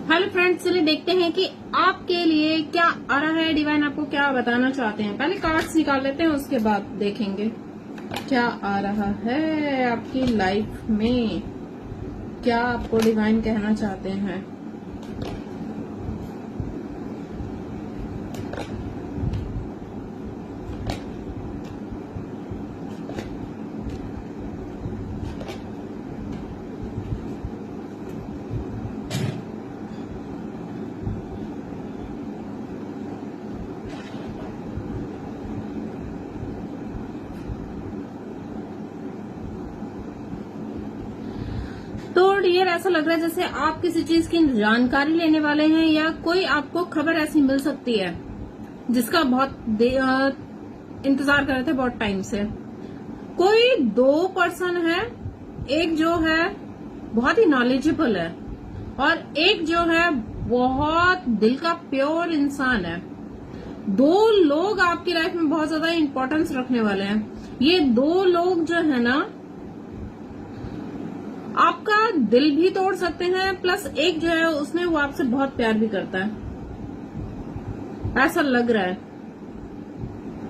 Hello friends, चलिए देखते हैं कि आपके लिए क्या आ रहा है। डिवाइन आपको क्या बताना चाहते हैं। पहले कार्ड्स निकाल लेते हैं, उसके बाद देखेंगे क्या आ रहा है आपकी लाइफ में, क्या आपको डिवाइन कहना चाहते हैं। तो डियर, ऐसा लग रहा है जैसे आप किसी चीज की जानकारी लेने वाले हैं या कोई आपको खबर ऐसी मिल सकती है जिसका बहुत इंतजार कर रहे थे बहुत टाइम से। कोई दो पर्सन है, एक जो है बहुत ही नॉलेजेबल है और एक जो है बहुत दिल का प्योर इंसान है। दो लोग आपकी लाइफ में बहुत ज्यादा इंपॉर्टेंस रखने वाले हैं। ये दो लोग जो है ना आपका दिल भी तोड़ सकते हैं, प्लस एक जो है उसमें वो आपसे बहुत प्यार भी करता है, ऐसा लग रहा है।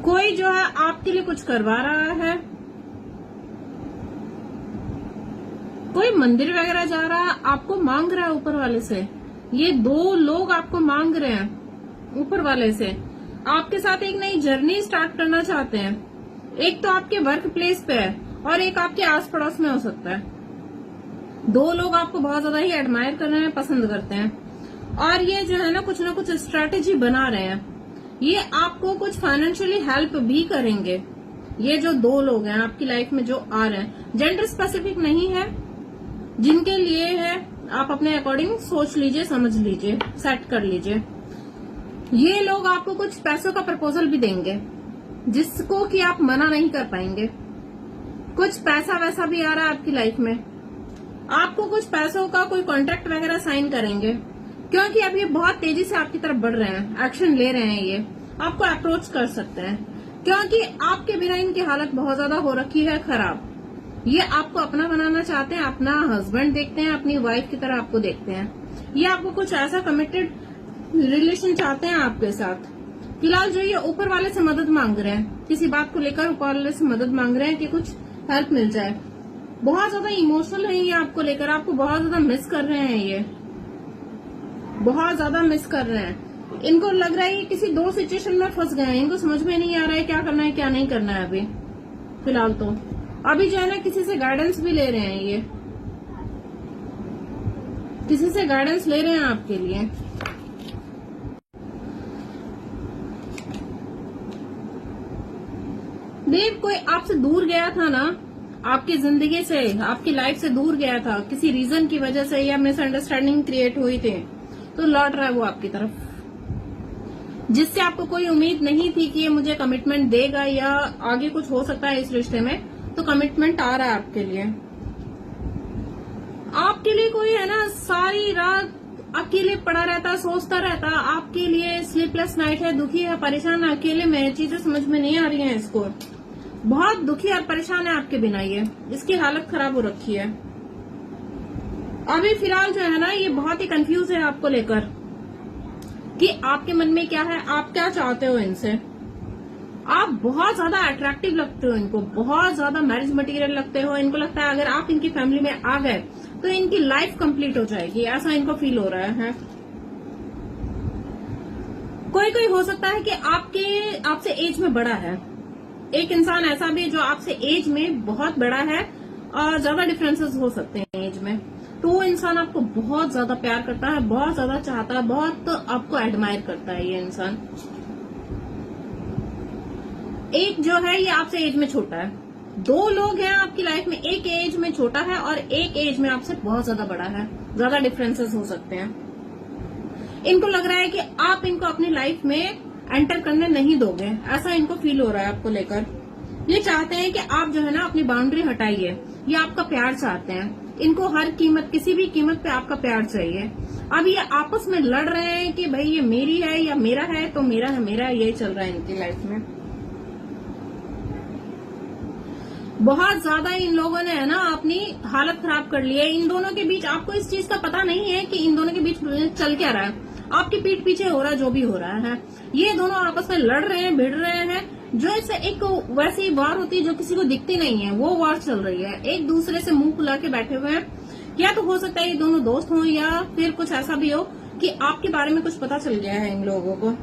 कोई जो है आपके लिए कुछ करवा रहा है, कोई मंदिर वगैरह जा रहा है, आपको मांग रहा है ऊपर वाले से। ये दो लोग आपको मांग रहे हैं ऊपर वाले से, आपके साथ एक नई जर्नी स्टार्ट करना चाहते हैं। एक तो आपके वर्क प्लेस पे है और एक आपके आस पड़ोस में हो सकता है। दो लोग आपको बहुत ज्यादा ही एडमायर कर रहे हैं, पसंद करते हैं और ये जो है ना कुछ स्ट्रेटेजी बना रहे हैं। ये आपको कुछ फाइनेंशियली हेल्प भी करेंगे। ये जो दो लोग हैं आपकी लाइफ में जो आ रहे हैं, जेंडर स्पेसिफिक नहीं है, जिनके लिए है आप अपने अकॉर्डिंग सोच लीजिए, समझ लीजिए, सेट कर लीजिए। ये लोग आपको कुछ पैसों का प्रपोजल भी देंगे जिसको कि आप मना नहीं कर पाएंगे। कुछ पैसा वैसा भी आ रहा है आपकी लाइफ में, आपको कुछ पैसों का कोई कॉन्ट्रैक्ट वगैरह साइन करेंगे, क्योंकि अब ये बहुत तेजी से आपकी तरफ बढ़ रहे हैं, एक्शन ले रहे हैं। ये आपको अप्रोच कर सकते हैं क्योंकि आपके बिना इनकी हालत बहुत ज्यादा हो रखी है खराब। ये आपको अपना बनाना चाहते हैं, अपना हस्बैंड देखते हैं, अपनी वाइफ की तरह आपको देखते हैं। ये आपको कुछ ऐसा कमिटेड रिलेशन चाहते हैं आपके साथ। फिलहाल जो ये ऊपर वाले से मदद मांग रहे हैं, किसी बात को लेकर ऊपर वाले से मदद मांग रहे हैं कि कुछ हेल्प मिल जाए। बहुत ज्यादा इमोशनल है ये आपको लेकर, आपको बहुत ज्यादा मिस कर रहे हैं। ये बहुत ज्यादा मिस कर रहे हैं। इनको लग रहा है कि किसी दो सिचुएशन में फंस गए हैं, इनको समझ में नहीं आ रहा है क्या करना है क्या नहीं करना है। अभी फिलहाल तो अभी जो है ना किसी से गाइडेंस भी ले रहे हैं, ये किसी से गाइडेंस ले रहे हैं आपके लिए। देव, कोई आपसे दूर गया था ना, आपकी जिंदगी से, आपकी लाइफ से दूर गया था किसी रीजन की वजह से, या मिसअंडरस्टैंडिंग क्रिएट हुई थी, तो लौट रहा है वो आपकी तरफ, जिससे आपको कोई उम्मीद नहीं थी कि ये मुझे कमिटमेंट देगा या आगे कुछ हो सकता है इस रिश्ते में। तो कमिटमेंट आ रहा है आपके लिए। आपके लिए कोई है ना सारी रात अकेले पड़ा रहता, सोचता रहता, आपके लिए स्लीपलेस नाइट है, दुखी है, परेशान है, अकेले में चीजें समझ में नहीं आ रही हैं इसको। बहुत दुखी और परेशान है आपके बिना, ये इसकी हालत खराब हो रखी है। अभी फिलहाल जो है ना ये बहुत ही कंफ्यूज है आपको लेकर कि आपके मन में क्या है, आप क्या चाहते हो इनसे। आप बहुत ज्यादा अट्रैक्टिव लगते हो इनको, बहुत ज्यादा मैरिज मटेरियल लगते हो। इनको लगता है अगर आप इनकी फैमिली में आ गए तो इनकी लाइफ कंप्लीट हो जाएगी, ऐसा इनको फील हो रहा है। कोई हो सकता है कि आपसे एज में बड़ा है, एक इंसान ऐसा भी जो आपसे एज में बहुत बड़ा है और ज्यादा डिफरेंसेस हो सकते हैं एज में। तो वो इंसान आपको बहुत ज्यादा प्यार करता है, बहुत ज्यादा चाहता है, बहुत आपको एडमायर करता है ये इंसान। एक जो है ये आपसे एज में छोटा है। दो लोग हैं आपकी लाइफ में, एक एज में छोटा है और एक एज में आपसे बहुत ज्यादा बड़ा है, ज्यादा डिफरेंसेस हो सकते हैं। इनको लग रहा है कि आप इनको अपनी लाइफ में एंटर करने नहीं दोगे, ऐसा इनको फील हो रहा है आपको लेकर। ये चाहते हैं कि आप जो है ना अपनी बाउंड्री हटाइए, ये आपका प्यार चाहते हैं। इनको हर कीमत, किसी भी कीमत पे आपका प्यार चाहिए। अब ये आपस में लड़ रहे हैं कि भाई ये मेरी है या मेरा है, तो मेरा है, यही चल रहा है इनकी लाइफ में। बहुत ज्यादा इन लोगों ने है ना अपनी हालत खराब कर ली है। इन दोनों के बीच आपको इस चीज का पता नहीं है कि इन दोनों के बीच चल क्या रहा है। आपकी पीठ पीछे हो रहा है जो भी हो रहा है। ये दोनों आपस में लड़ रहे हैं, भिड़ रहे हैं। जो इससे एक वैसी वार होती है जो किसी को दिखती नहीं है, वो वार चल रही है। एक दूसरे से मुंह फुला के बैठे हुए हैं। या तो हो सकता है ये दोनों दोस्त हों, या फिर कुछ ऐसा भी हो कि आपके बारे में कुछ पता चल गया है इन लोगों को।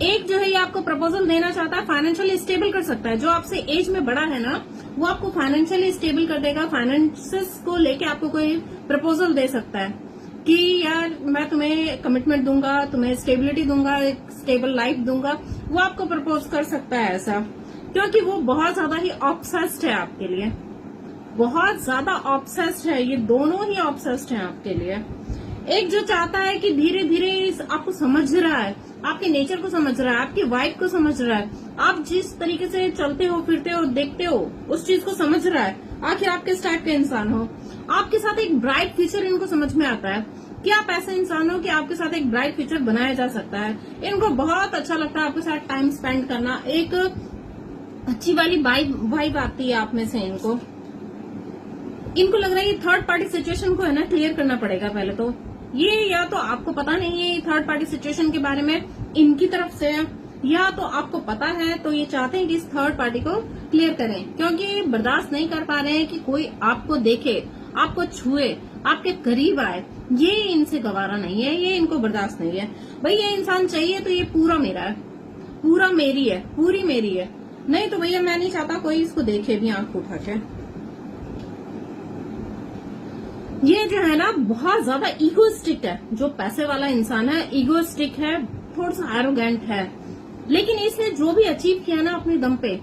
एक जो है ये आपको प्रपोजल देना चाहता है, फाइनेंशियली स्टेबल कर सकता है। जो आपसे एज में बड़ा है ना, वो आपको फाइनेंशियली स्टेबल कर देगा। फाइनेंसेस को लेके आपको कोई प्रपोजल दे सकता है कि यार मैं तुम्हें कमिटमेंट दूंगा, तुम्हें स्टेबिलिटी दूंगा, एक स्टेबल लाइफ दूंगा। वो आपको प्रपोज कर सकता है ऐसा, क्योंकि वो बहुत ज्यादा ही ऑब्सेस्ड है आपके लिए, बहुत ज्यादा ऑब्सेस्ड है। ये दोनों ही ऑब्सेस्ड हैं आपके लिए। एक जो चाहता है कि धीरे धीरे आपको समझ रहा है, आपके नेचर को समझ रहा है, आपकी वाइब को समझ रहा है, आप जिस तरीके से चलते हो, फिरते हो, देखते हो, उस चीज को समझ रहा है। आखिर आप किस टाइप के इंसान हो। आपके साथ एक ब्राइट फ्यूचर इनको समझ में आता है कि आप ऐसे इंसान हो कि आपके साथ एक ब्राइट फ्यूचर बनाया जा सकता है। इनको बहुत अच्छा लगता है आपके साथ टाइम स्पेंड करना। एक अच्छी वाली वाइब आती है आप में से इनको लग रहा है ये थर्ड पार्टी सिचुएशन को है ना क्लियर करना पड़ेगा पहले तो। ये या तो आपको पता नहीं है थर्ड पार्टी सिचुएशन के बारे में इनकी तरफ से, या तो आपको पता है तो ये चाहते हैं कि इस थर्ड पार्टी को क्लियर करें, क्योंकि बर्दाश्त नहीं कर पा रहे हैं कि कोई आपको देखे, आपको छुए, आपके करीब आए। ये इनसे गवारा नहीं है, ये इनको बर्दाश्त नहीं है। भाई ये इंसान चाहिए तो ये पूरा मेरा है, पूरा मेरी है, पूरी मेरी है। नहीं तो भैया मैं नहीं चाहता कोई इसको देखे भी आंख उठा के। ये जो है ना बहुत ज्यादा ईगोइस्टिक है। जो पैसे वाला इंसान है ईगोइस्टिक है, थोड़ा सा एरोगेंट है, लेकिन इसने जो भी अचीव किया ना अपने दम पे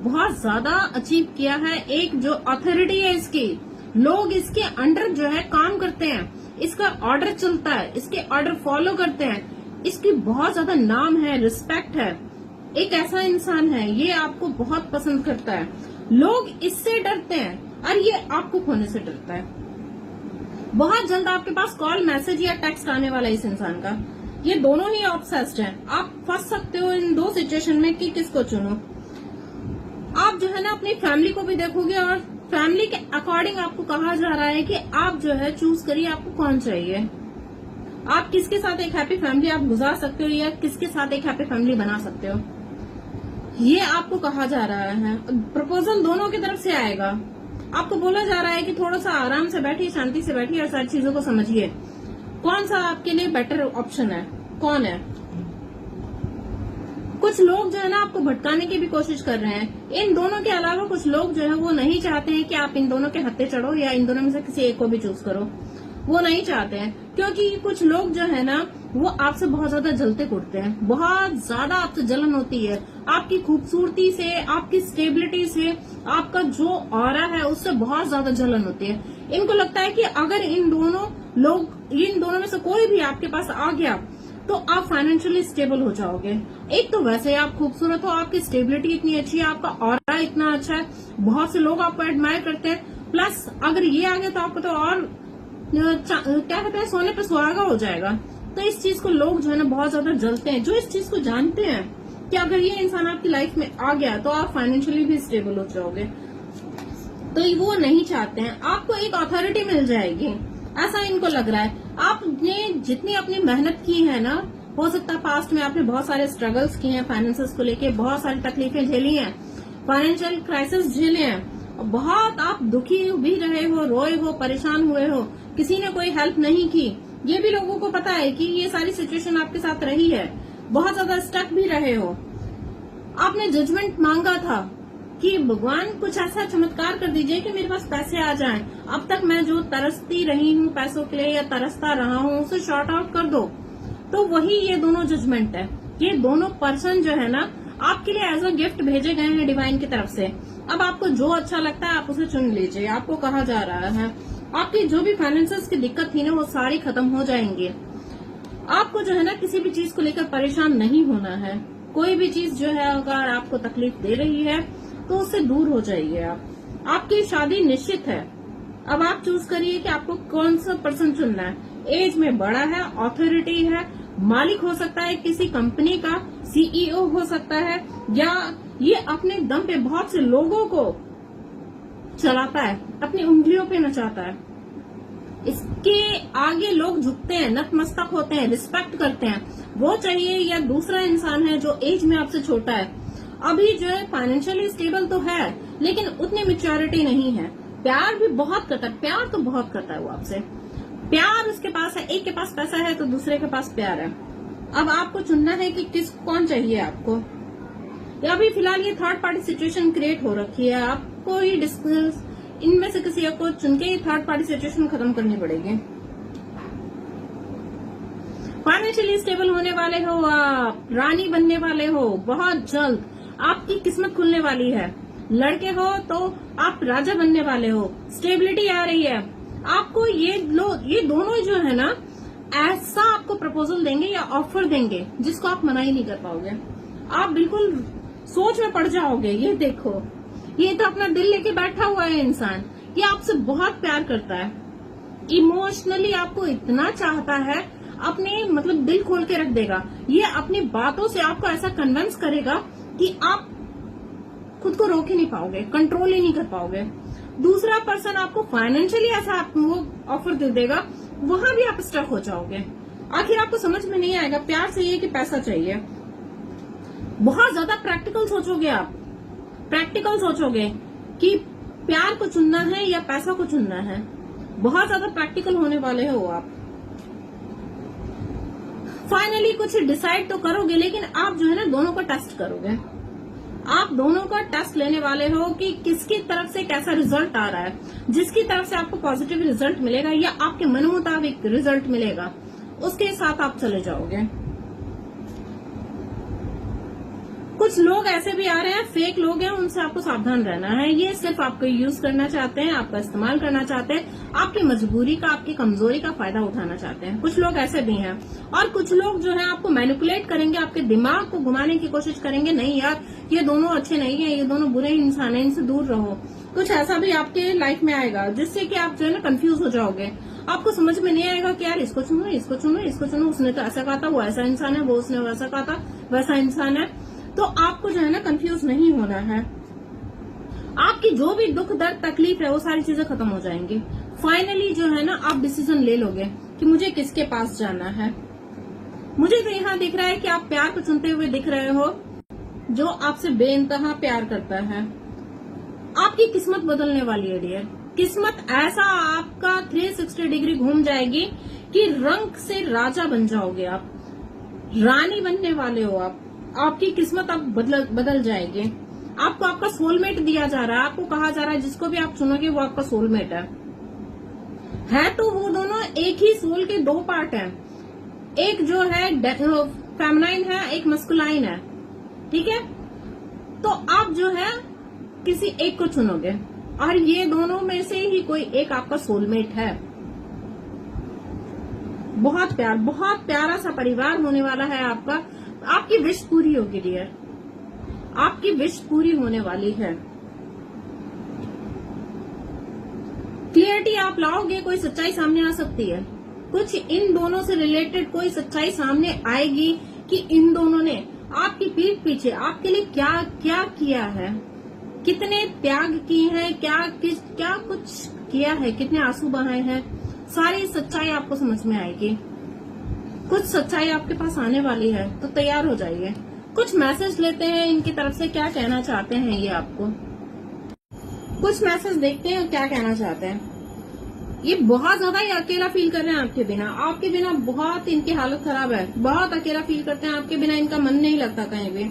बहुत ज्यादा अचीव किया है। एक जो अथॉरिटी है इसकी, लोग इसके अंडर जो है काम करते हैं, इसका ऑर्डर चलता है, इसके ऑर्डर फॉलो करते हैं, इसकी बहुत ज्यादा नाम है, रिस्पेक्ट है। एक ऐसा इंसान है, ये आपको बहुत पसंद करता है। लोग इससे डरते हैं और ये आपको खोने से डरता है। बहुत जल्द आपके पास कॉल, मैसेज या टेक्स्ट आने वाला है इस इंसान का। ये दोनों ही ऑब्सेस्ड हैं। आप फंस सकते हो इन दो सिचुएशन में कि किसको चुनो। आप जो है ना अपनी फैमिली को भी देखोगे और फैमिली के अकॉर्डिंग आपको कहा जा रहा है कि आप जो है चूज करिए आपको कौन चाहिए। आप किसके साथ एक हैप्पी फैमिली आप गुजार सकते हो या किसके साथ एक हैप्पी फैमिली बना सकते हो, ये आपको कहा जा रहा है। प्रपोजल दोनों की तरफ से आएगा। आपको बोला जा रहा है कि थोड़ा सा आराम से बैठिए, शांति से बैठिए और सारी चीजों को समझिए कौन सा आपके लिए बेटर ऑप्शन है, कौन है। कुछ लोग जो है ना आपको भटकाने की भी कोशिश कर रहे हैं। इन दोनों के अलावा कुछ लोग जो है वो नहीं चाहते हैं कि आप इन दोनों के हत्थे चढ़ो या इन दोनों में से किसी एक को भी चूज करो। वो नहीं चाहते हैं, क्योंकि कुछ लोग जो है ना वो आपसे बहुत ज्यादा जलते कुटते हैं। बहुत ज्यादा आपसे जलन होती है, आपकी खूबसूरती से, आपकी स्टेबिलिटी से, आपका जो ऑरा है उससे बहुत ज्यादा जलन होती है। इनको लगता है कि अगर इन दोनों में से कोई भी आपके पास आ गया तो आप फाइनेंशियली स्टेबल हो जाओगे। एक तो वैसे आप खूबसूरत हो, आपकी स्टेबिलिटी इतनी अच्छी है, आपका ऑरा इतना अच्छा है, बहुत से लोग आपको एडमायर करते हैं। प्लस अगर ये आ गया तो आपको तो और क्या कहते हैं, सोने पे सुहागा हो जाएगा। तो इस चीज को लोग जो है ना बहुत ज्यादा जलते हैं, जो इस चीज को जानते हैं कि अगर ये इंसान आपकी लाइफ में आ गया तो आप फाइनेंशियली भी स्टेबल हो जाओगे। तो वो नहीं चाहते हैं, आपको एक अथॉरिटी मिल जाएगी, ऐसा इनको लग रहा है। आपने जितनी अपनी मेहनत की है ना, हो सकता है पास्ट में आपने बहुत सारे स्ट्रगल्स किए हैं, फाइनेंसेस को लेके बहुत सारी तकलीफें झेली हैं, फाइनेंशियल क्राइसिस झेले हैं, बहुत आप दुखी भी रहे हो, रोए हो, परेशान हुए हो, किसी ने कोई हेल्प नहीं की। ये भी लोगों को पता है कि ये सारी सिचुएशन आपके साथ रही है, बहुत ज्यादा स्टक भी रहे हो। आपने जजमेंट मांगा था कि भगवान कुछ ऐसा चमत्कार कर दीजिए कि मेरे पास पैसे आ जाएं। अब तक मैं जो तरसती रही हूँ पैसों के लिए या तरसता रहा हूँ उसे शॉर्ट आउट कर दो। तो वही ये दोनों जजमेंट है। ये दोनों पर्सन जो है ना आपके लिए एज अ गिफ्ट भेजे गए हैं डिवाइन की तरफ से। अब आपको जो अच्छा लगता है आप उसे चुन लीजिए। आपको कहा जा रहा है आपकी जो भी फाइनेंसेस की दिक्कत थी ना वो सारी खत्म हो जाएंगी। आपको जो है ना किसी भी चीज को लेकर परेशान नहीं होना है। कोई भी चीज जो है अगर आपको तकलीफ दे रही है तो उससे दूर हो जाइए आप। आपकी शादी निश्चित है। अब आप चूज करिए कि आपको कौन सा पर्सन चुनना है। एज में बड़ा है, ऑथोरिटी है, मालिक हो सकता है किसी कंपनी का, सीईओ हो सकता है, या ये अपने दम पे बहुत से लोगों को चलाता है, अपनी उंगलियों पे नचाता है। इसके आगे लोग झुकते हैं, नतमस्तक होते हैं, रिस्पेक्ट करते हैं। वो चाहिए या दूसरा इंसान है जो एज में आपसे छोटा है, अभी जो है फाइनेंशियली स्टेबल तो है लेकिन उतनी मेच्योरिटी नहीं है, प्यार भी बहुत करता है, प्यार तो बहुत करता है वो आपसे, प्यार उसके पास है। एक के पास पैसा है तो दूसरे के पास प्यार है। अब आपको चुनना है कि कौन चाहिए आपको। या अभी फिलहाल ये थर्ड पार्टी सिचुएशन क्रिएट हो रखी है, आपको ही डिस्कस इनमें से किसी को चुन के ये थर्ड पार्टी सिचुएशन खत्म करनी पड़ेगी। फाइनेंशियली स्टेबल होने वाले हो आप, रानी बनने वाले हो, बहुत जल्द आपकी किस्मत खुलने वाली है। लड़के हो तो आप राजा बनने वाले हो, स्टेबिलिटी आ रही है आपको। ये दोनों जो है ना, ऐसा आपको प्रपोजल देंगे या ऑफर देंगे जिसको आप मना ही नहीं कर पाओगे। आप बिल्कुल सोच में पड़ जाओगे। ये देखो, ये तो अपना दिल लेके बैठा हुआ है इंसान, ये आपसे बहुत प्यार करता है, इमोशनली आपको इतना चाहता है, अपने मतलब दिल खोल के रख देगा। ये अपनी बातों से आपको ऐसा कन्विंस करेगा कि आप खुद को रोक ही नहीं पाओगे, कंट्रोल ही नहीं कर पाओगे। दूसरा पर्सन आपको फाइनेंशियली ऐसा वो ऑफर दे देगा, वहां भी आप स्टक हो जाओगे। आखिर आपको समझ में नहीं आएगा प्यार चाहिए कि पैसा चाहिए। बहुत ज्यादा प्रैक्टिकल सोचोगे आप, प्रैक्टिकल सोचोगे कि प्यार को चुनना है या पैसा को चुनना है। बहुत ज्यादा प्रैक्टिकल होने वाले हो आप। फाइनली कुछ डिसाइड तो करोगे, लेकिन आप जो है ना दोनों का टेस्ट करोगे। आप दोनों का टेस्ट लेने वाले हो कि किसकी तरफ से कैसा रिजल्ट आ रहा है। जिसकी तरफ से आपको पॉजिटिव रिजल्ट मिलेगा या आपके मन मुताबिक रिजल्ट मिलेगा, उसके साथ आप चले जाओगे। कुछ लोग ऐसे भी आ रहे हैं, फेक लोग हैं, उनसे आपको सावधान रहना है। ये सिर्फ आपको यूज करना चाहते हैं, आपका इस्तेमाल करना चाहते हैं, आपकी मजबूरी का, आपकी कमजोरी का फायदा उठाना चाहते हैं। कुछ लोग ऐसे भी हैं। और कुछ लोग जो है आपको मैनिपुलेट करेंगे, आपके दिमाग को घुमाने की कोशिश करेंगे। नहीं यार, ये दोनों अच्छे नहीं है, ये दोनों बुरे इंसान है, इनसे दूर रहो। कुछ ऐसा भी आपके लाइफ में आएगा जिससे कि आप जो है ना कंफ्यूज हो जाओगे। आपको समझ में नहीं आएगा कि यार इसको चुनो, इसको चुनो, इसको चुनो, उसने तो ऐसा कहा था, वो ऐसा इंसान है, वो उसने वैसा कहा था, वैसा इंसान है। तो आपको जो है ना कंफ्यूज नहीं होना है। आपकी जो भी दुख दर्द तकलीफ है वो सारी चीजें खत्म हो जाएंगी। फाइनली जो है ना आप डिसीजन ले लोगे कि मुझे किसके पास जाना है। मुझे तो यहाँ दिख रहा है कि आप प्यार को चुनते हुए दिख रहे हो, जो आपसे बेइंतहा प्यार करता है। आपकी किस्मत बदलने वाली है डियर। किस्मत ऐसा आपका 360 डिग्री घूम जाएगी कि रंग से राजा बन जाओगे आप, रानी बनने वाले हो आप। आपकी किस्मत अब बदल जाएगी। आपको आपका सोलमेट दिया जा रहा है, आपको कहा जा रहा है जिसको भी आप चुनोगे वो आपका सोलमेट है तो वो दोनों एक ही सोल के दो पार्ट हैं। एक जो है फेमिनाइन है, एक मस्कुलाइन है, ठीक है। तो आप जो है किसी एक को चुनोगे और ये दोनों में से ही कोई एक आपका सोलमेट है। बहुत प्यारा सा परिवार होने वाला है आपका। आपकी विश पूरी होगी डियर, आपकी विश पूरी होने वाली है। क्लियरिटी आप लाओगे, कोई सच्चाई सामने आ सकती है। कुछ इन दोनों से रिलेटेड कोई सच्चाई सामने आएगी कि इन दोनों ने आपकी पीठ पीछे आपके लिए क्या क्या किया है, कितने त्याग किए हैं, क्या कुछ किया है, कितने आंसू बहाए हैं। सारी सच्चाई आपको समझ में आएगी। कुछ सच्चाई आपके पास आने वाली है, तो तैयार हो जाइए। कुछ मैसेज लेते हैं इनकी तरफ से, क्या कहना चाहते हैं ये आपको। कुछ मैसेज देखते हैं क्या कहना चाहते हैं। ये बहुत ज्यादा ही अकेला फील कर रहे हैं आपके बिना। आपके बिना बहुत इनकी हालत खराब है, बहुत अकेला फील करते हैं आपके बिना। इनका मन नहीं लगता कहीं भी।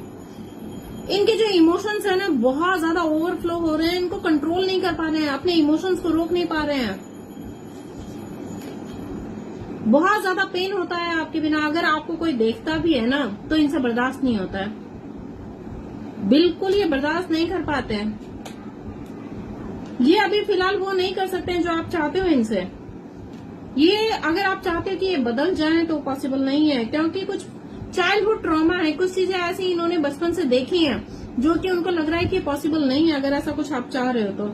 इनके जो इमोशंस है ना बहुत ज्यादा ओवरफ्लो हो रहे हैं, इनको कंट्रोल नहीं कर पा रहे हैं, अपने इमोशंस को रोक नहीं पा रहे हैं। बहुत ज्यादा पेन होता है आपके बिना। अगर आपको कोई देखता भी है ना तो इनसे बर्दाश्त नहीं होता है, बिल्कुल ये बर्दाश्त नहीं कर पाते हैं। ये अभी फिलहाल वो नहीं कर सकते हैं जो आप चाहते हो इनसे। ये अगर आप चाहते हो कि ये बदल जाए तो पॉसिबल नहीं है, क्योंकि कुछ चाइल्डहुड ट्रॉमा है, कुछ चीजें ऐसी इन्होंने बचपन से देखी हैं जो कि उनको लग रहा है कि पॉसिबल नहीं है अगर ऐसा कुछ आप चाह रहे हो तो।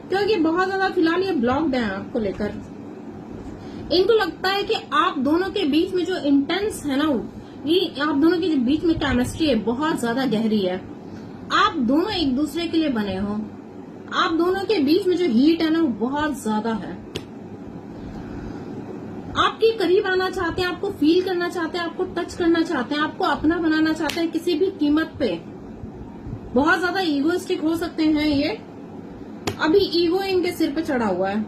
क्योंकि बहुत ज्यादा फिलहाल ये ब्लॉक्ड है आपको लेकर। इनको लगता है कि आप दोनों के बीच में जो इंटेंस है ना, ये आप दोनों के बीच में केमिस्ट्री है बहुत ज्यादा गहरी है। आप दोनों एक दूसरे के लिए बने हो। आप दोनों के बीच में जो हीट है ना वो बहुत ज्यादा है। आपके करीब आना चाहते हैं, आपको फील करना चाहते हैं, आपको टच करना चाहते हैं, आपको अपना बनाना चाहते हैं किसी भी कीमत पे। बहुत ज्यादा ईगोइस्टिक हो सकते हैं ये। अभी ईगो इनके सिर पे चढ़ा हुआ है।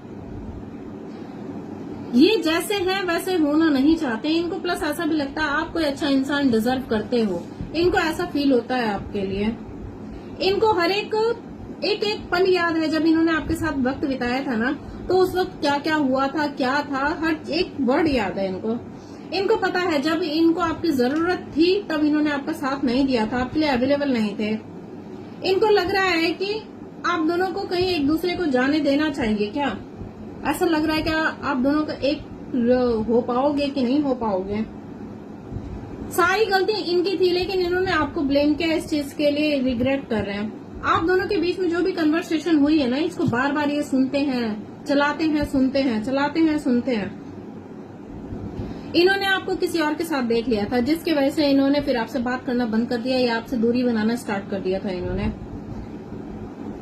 ये जैसे हैं वैसे होना नहीं चाहते। इनको प्लस ऐसा भी लगता है आप कोई अच्छा इंसान डिजर्व करते हो। इनको ऐसा फील होता है आपके लिए। इनको हर एक पल याद है जब इन्होंने आपके साथ वक्त बिताया था ना, तो उस वक्त क्या क्या हुआ था, क्या था, हर एक वर्ड याद है इनको। इनको पता है जब इनको आपकी जरूरत थी तब इन्होंने आपका साथ नहीं दिया था, आपके लिए अवेलेबल नहीं थे। इनको लग रहा है कि आप दोनों को कहीं एक दूसरे को जाने देना चाहिए। क्या ऐसा लग रहा है क्या आप दोनों का एक हो पाओगे कि नहीं हो पाओगे? सारी गलती इनकी थी, लेकिन इन्होंने आपको ब्लेम किया, इस चीज के लिए रिग्रेट कर रहे हैं। आप दोनों के बीच में जो भी कन्वर्सेशन हुई है ना, इसको बार बार ये सुनते हैं, चलाते हैं, सुनते हैं, चलाते हैं, सुनते हैं। इन्होंने आपको किसी और के साथ देख लिया था, जिसकी वजह से इन्होंने फिर आपसे बात करना बंद कर दिया या आपसे दूरी बनाना स्टार्ट कर दिया था इन्होंने।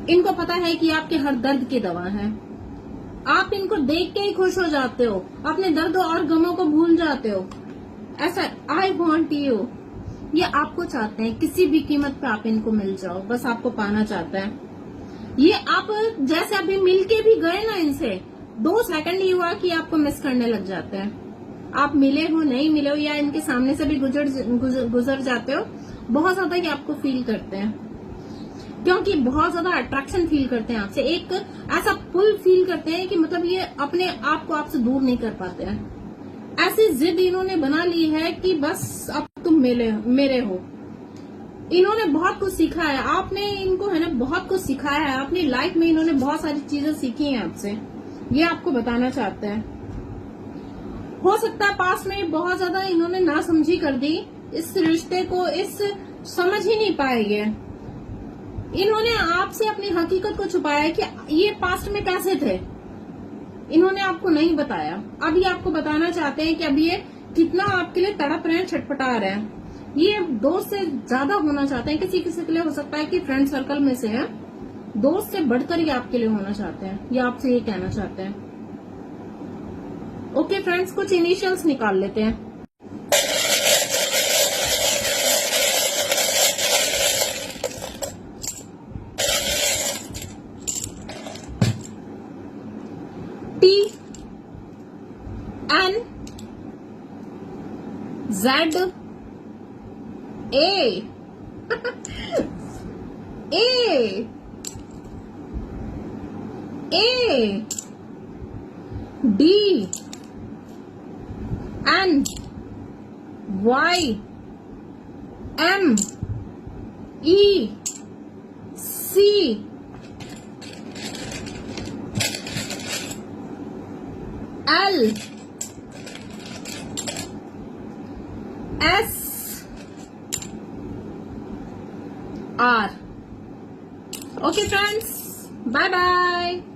इनको पता है कि आपके हर दर्द की दवा है। आप इनको देख के ही खुश हो जाते हो, अपने दर्द और गमों को भूल जाते हो। ऐसा आई वॉन्ट यू, ये आपको चाहते हैं, किसी भी कीमत पे आप इनको मिल जाओ, बस आपको पाना चाहते हैं। ये आप जैसे अभी मिलके भी गए ना इनसे, 2 सेकंड ही हुआ कि आपको मिस करने लग जाते हैं। आप मिले हो, नहीं मिले हो, या इनके सामने से भी गुजर जाते हो, बहुत ज्यादा ये आपको फील करते हैं, क्योंकि बहुत ज्यादा अट्रैक्शन फील करते हैं आपसे। एक ऐसा पुल फील करते हैं कि मतलब ये अपने आप को आपसे दूर नहीं कर पाते हैं। ऐसी जिद इन्होंने बना ली है कि बस अब तुम मेरे हो। इन्होंने बहुत कुछ सीखा है, आपने इनको है ना बहुत कुछ सिखाया है अपनी लाइफ में। इन्होंने बहुत सारी चीजें सीखी हैं आपसे, ये आपको बताना चाहते हैं। हो सकता है पास में बहुत ज्यादा इन्होंने नासमझी कर दी इस रिश्ते को, इस समझ ही नहीं पाए ये। इन्होंने आपसे अपनी हकीकत को छुपाया कि ये पास्ट में कैसे थे, इन्होंने आपको नहीं बताया। अभी आपको बताना चाहते हैं कि अभी ये कितना आपके लिए तड़प रहे हैं, छटपटा रहे हैं। ये दोस्त से ज्यादा होना चाहते हैं, किसी किसी के लिए हो सकता है कि फ्रेंड सर्कल में से है, दोस्त से बढ़कर ये आपके लिए होना चाहते हैं, ये आपसे ये कहना चाहते हैं। ओके फ्रेंड्स, कुछ इनिशियल्स निकाल लेते हैं। Z A A A D N Y M E C L S R. Okay friends, bye bye.